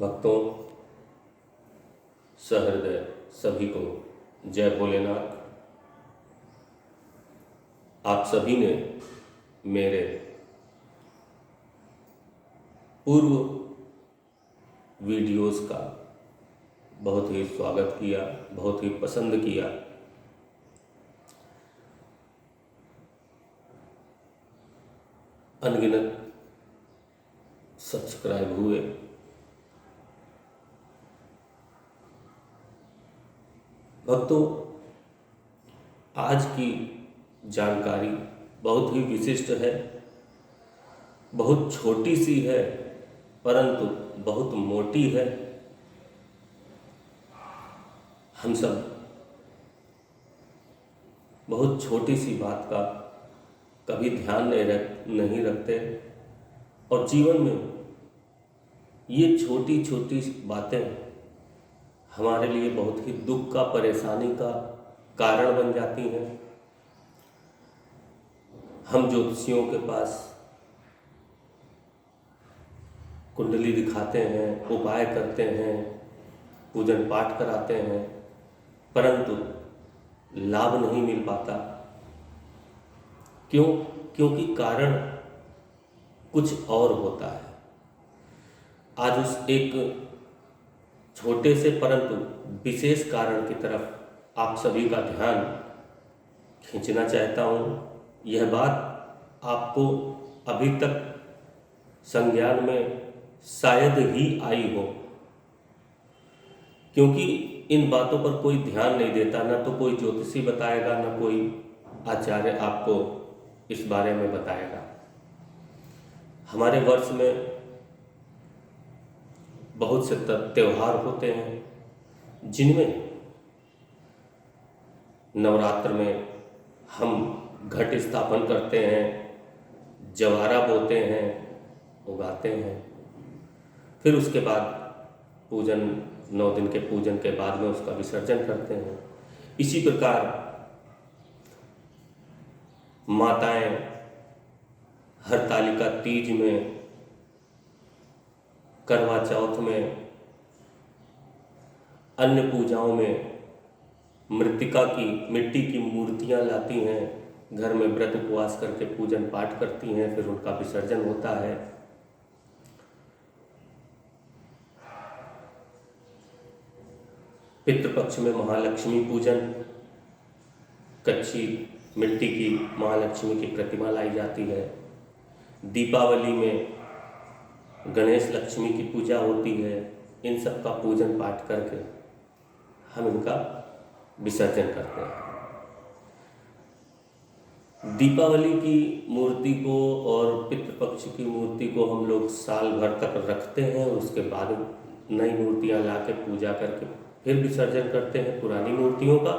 भक्तों, सहृदय सभी को जय भोलेनाथ। आप सभी ने मेरे पूर्व वीडियोस का बहुत ही स्वागत किया, बहुत ही पसंद किया। अनगिनत सब्सक्राइब हुए। भक्तों, आज की जानकारी बहुत ही विशिष्ट है, बहुत छोटी सी है, परंतु बहुत मोटी है। हम सब बहुत छोटी सी बात का कभी ध्यान नहीं रखते और जीवन में ये छोटी छोटी बातें हमारे लिए बहुत ही दुख का, परेशानी का कारण बन जाती हैं। हम ज्योतिषियों के पास कुंडली दिखाते हैं, उपाय करते हैं, पूजन पाठ कराते हैं, परंतु लाभ नहीं मिल पाता। क्यों? क्योंकि कारण कुछ और होता है। आज उस एक छोटे से परंतु विशेष कारण की तरफ आप सभी का ध्यान खींचना चाहता हूँ। यह बात आपको अभी तक संज्ञान में शायद ही आई हो, क्योंकि इन बातों पर कोई ध्यान नहीं देता। ना तो कोई ज्योतिषी बताएगा, ना कोई आचार्य आपको इस बारे में बताएगा। हमारे वर्ष में बहुत से त्योहार होते हैं, जिनमें नवरात्र में हम घट स्थापन करते हैं, जवारा बोते हैं, उगाते हैं। फिर उसके बाद पूजन, 9 दिन के पूजन के बाद में उसका विसर्जन करते हैं। इसी प्रकार माताएं हरतालिका तीज में, करवा चौथ में, अन्य पूजाओं में मृत्तिका की, मिट्टी की मूर्तियां लाती हैं, घर में व्रत उपवास करके पूजन पाठ करती हैं, फिर उनका विसर्जन होता है। पितृपक्ष में महालक्ष्मी पूजन, कच्ची मिट्टी की महालक्ष्मी की प्रतिमा लाई जाती है। दीपावली में गणेश लक्ष्मी की पूजा होती है। इन सब का पूजन पाठ करके हम इनका विसर्जन करते हैं। दीपावली की मूर्ति को और पितृपक्ष की मूर्ति को हम लोग साल भर तक रखते हैं, और उसके बाद नई मूर्तियां ला के पूजा करके फिर विसर्जन करते हैं पुरानी मूर्तियों का।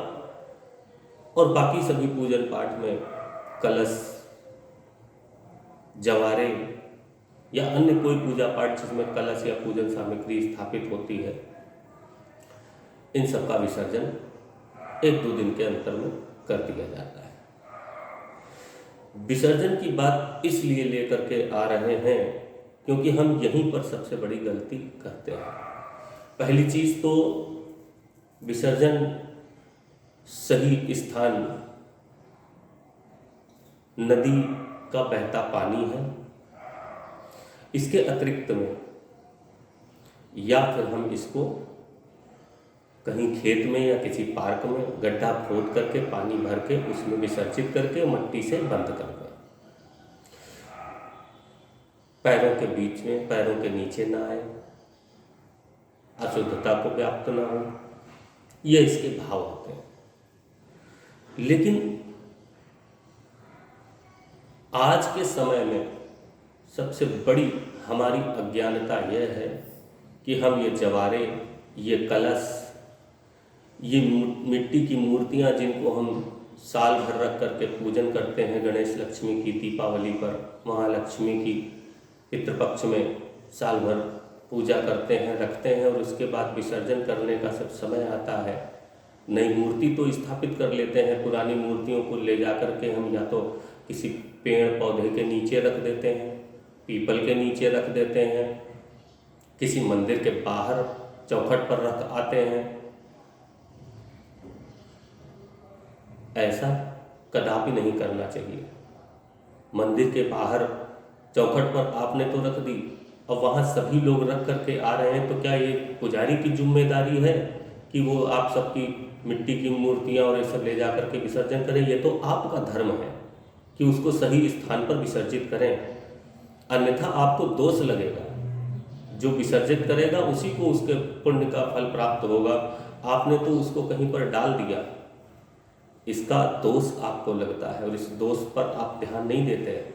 और बाकी सभी पूजन पाठ में कलश, जवारे या अन्य कोई पूजा पाठ जिसमें कलश या पूजन सामग्री स्थापित होती है, इन सब का विसर्जन 1-2 दिन के अंतर में कर दिया जाता है। विसर्जन की बात इसलिए लेकर के आ रहे हैं क्योंकि हम यहीं पर सबसे बड़ी गलती करते हैं। पहली चीज तो विसर्जन सही स्थान नदी का बहता पानी है। इसके अतिरिक्त में या फिर हम इसको कहीं खेत में या किसी पार्क में गड्ढा खोद करके पानी भर के उसमें विसर्जित करके मट्टी से बंद कर दें। पैरों के बीच में, पैरों के नीचे ना आए, अशुद्धता को व्याप्त ना हो, ये इसके भाव होते हैं। लेकिन आज के समय में सबसे बड़ी हमारी अज्ञानता यह है कि हम ये जवारे, ये कलश, ये मिट्टी की मूर्तियां जिनको हम साल भर रख करके पूजन करते हैं, गणेश लक्ष्मी की दीपावली पर, महालक्ष्मी की पितृपक्ष में साल भर पूजा करते हैं, रखते हैं, और उसके बाद विसर्जन करने का सब समय आता है, नई मूर्ति तो स्थापित कर लेते हैं। पुरानी मूर्तियों को ले जा करके हम या तो किसी पेड़ पौधे के नीचे रख देते हैं, पीपल के नीचे रख देते हैं, किसी मंदिर के बाहर चौखट पर रख आते हैं। ऐसा कदापि नहीं करना चाहिए। मंदिर के बाहर चौखट पर आपने तो रख दी, और वहाँ सभी लोग रख करके आ रहे हैं, तो क्या ये पुजारी की जिम्मेदारी है कि वो आप सबकी मिट्टी की मूर्तियाँ और ये सब ले जा करके विसर्जन करें? ये तो आपका धर्म है कि उसको सही स्थान पर विसर्जित करें, अन्यथा आपको दोष लगेगा। जो विसर्जित करेगा उसी को उसके पुण्य का फल प्राप्त होगा। आपने तो उसको कहीं पर डाल दिया, इसका दोष आपको लगता है और इस दोष पर आप ध्यान नहीं देते हैं,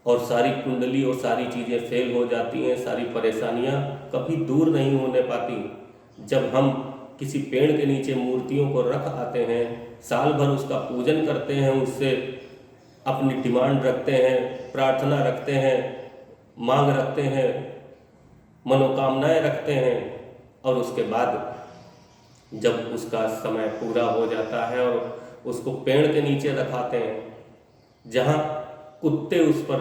और सारी कुंडली और सारी चीज़ें फेल हो जाती हैं। सारी परेशानियां कभी दूर नहीं होने पाती। जब हम किसी पेड़ के नीचे मूर्तियों को रख आते हैं, साल भर उसका पूजन करते हैं, उससे अपनी डिमांड रखते हैं, प्रार्थना रखते हैं, मांग रखते हैं, मनोकामनाएं रखते हैं, और उसके बाद जब उसका समय पूरा हो जाता है और उसको पेड़ के नीचे रखाते हैं, जहाँ कुत्ते उस पर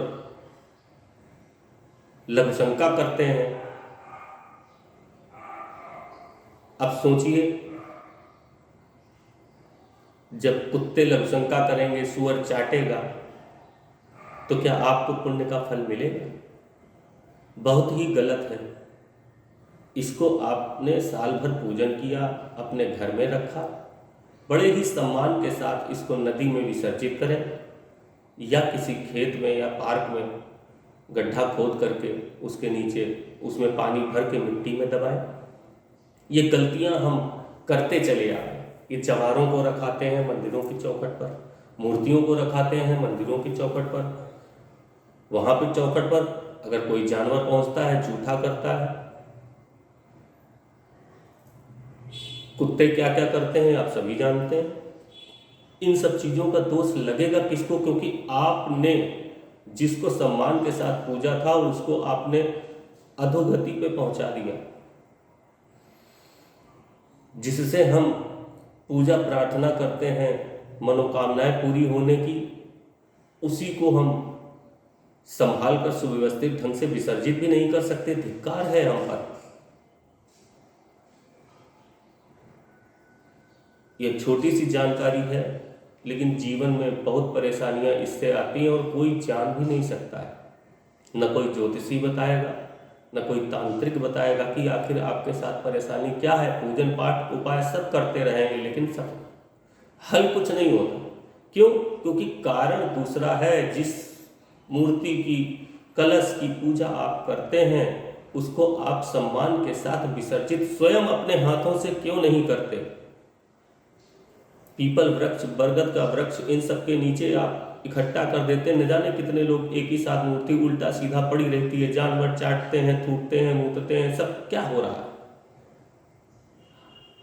लघुशंका करते हैं। अब सोचिए, जब कुत्ते लघुशंका करेंगे, सूअर चाटेगा, तो क्या आपको पुण्य का फल मिलेगा? बहुत ही गलत है। इसको आपने साल भर पूजन किया, अपने घर में रखा, बड़े ही सम्मान के साथ इसको नदी में विसर्जित करें, या किसी खेत में या पार्क में गड्ढा खोद करके उसके नीचे उसमें पानी भर के मिट्टी में दबाएं। ये गलतियां हम करते चले आ रहे हैं। ये जवारों को रखाते हैं मंदिरों की चौखट पर, मूर्तियों को रखाते हैं मंदिरों की चौखट पर। वहाँ पे चौखट पर अगर कोई जानवर पहुँचता है, जूठा करता है। कुत्ते क्या क्या करते हैं आप सभी जानते हैं। इन सब चीज़ों का दोष लगेगा किसको? क्योंकि आपने जिसको सम्मान के साथ पूजा था उसको आपने अधोगति पे पहुंचा दिया। जिससे हम पूजा प्रार्थना करते हैं मनोकामनाएं पूरी होने की, उसी को हम संभाल कर सुव्यवस्थित ढंग से विसर्जित भी नहीं कर सकते। धिक्कार है हम पर। यह छोटी सी जानकारी है, लेकिन जीवन में बहुत परेशानियां इससे आती हैं और कोई जान भी नहीं सकता है। न कोई ज्योतिषी बताएगा, न कोई तांत्रिक बताएगा कि आखिर आपके साथ परेशानी क्या है। पूजन पाठ उपाय सब करते रहेंगे, लेकिन सब हल कुछ नहीं होता। क्यों? क्योंकि कारण दूसरा है। जिस मूर्ति की, कलश की पूजा आप करते हैं, उसको आप सम्मान के साथ विसर्जित स्वयं अपने हाथों से क्यों नहीं करते? पीपल वृक्ष, बरगद का वृक्ष, इन सब के नीचे आप इकट्ठा कर देते हैं। न जाने कितने लोग एक ही साथ मूर्ति उल्टा सीधा पड़ी रहती है, जानवर चाटते हैं, थूकते हैं, मूतते हैं, सब क्या हो रहा है?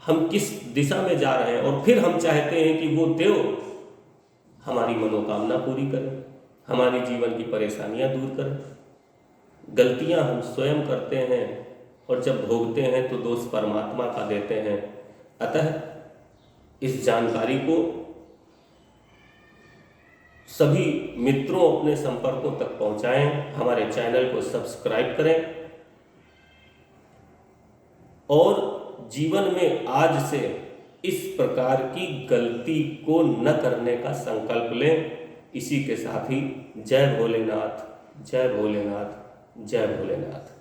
हम किस दिशा में जा रहे हैं? और फिर हम चाहते हैं कि वो देव हमारी मनोकामना पूरी करें, हमारी जीवन की परेशानियां दूर करें। गलतियां हम स्वयं करते हैं, और जब भोगते हैं तो दोष परमात्मा का देते हैं। अतः इस जानकारी को सभी मित्रों अपने संपर्कों तक पहुंचाएं, हमारे चैनल को सब्सक्राइब करें, और जीवन में आज से इस प्रकार की गलती को न करने का संकल्प लें। इसी के साथ ही जय भोलेनाथ, जय भोलेनाथ, जय भोलेनाथ।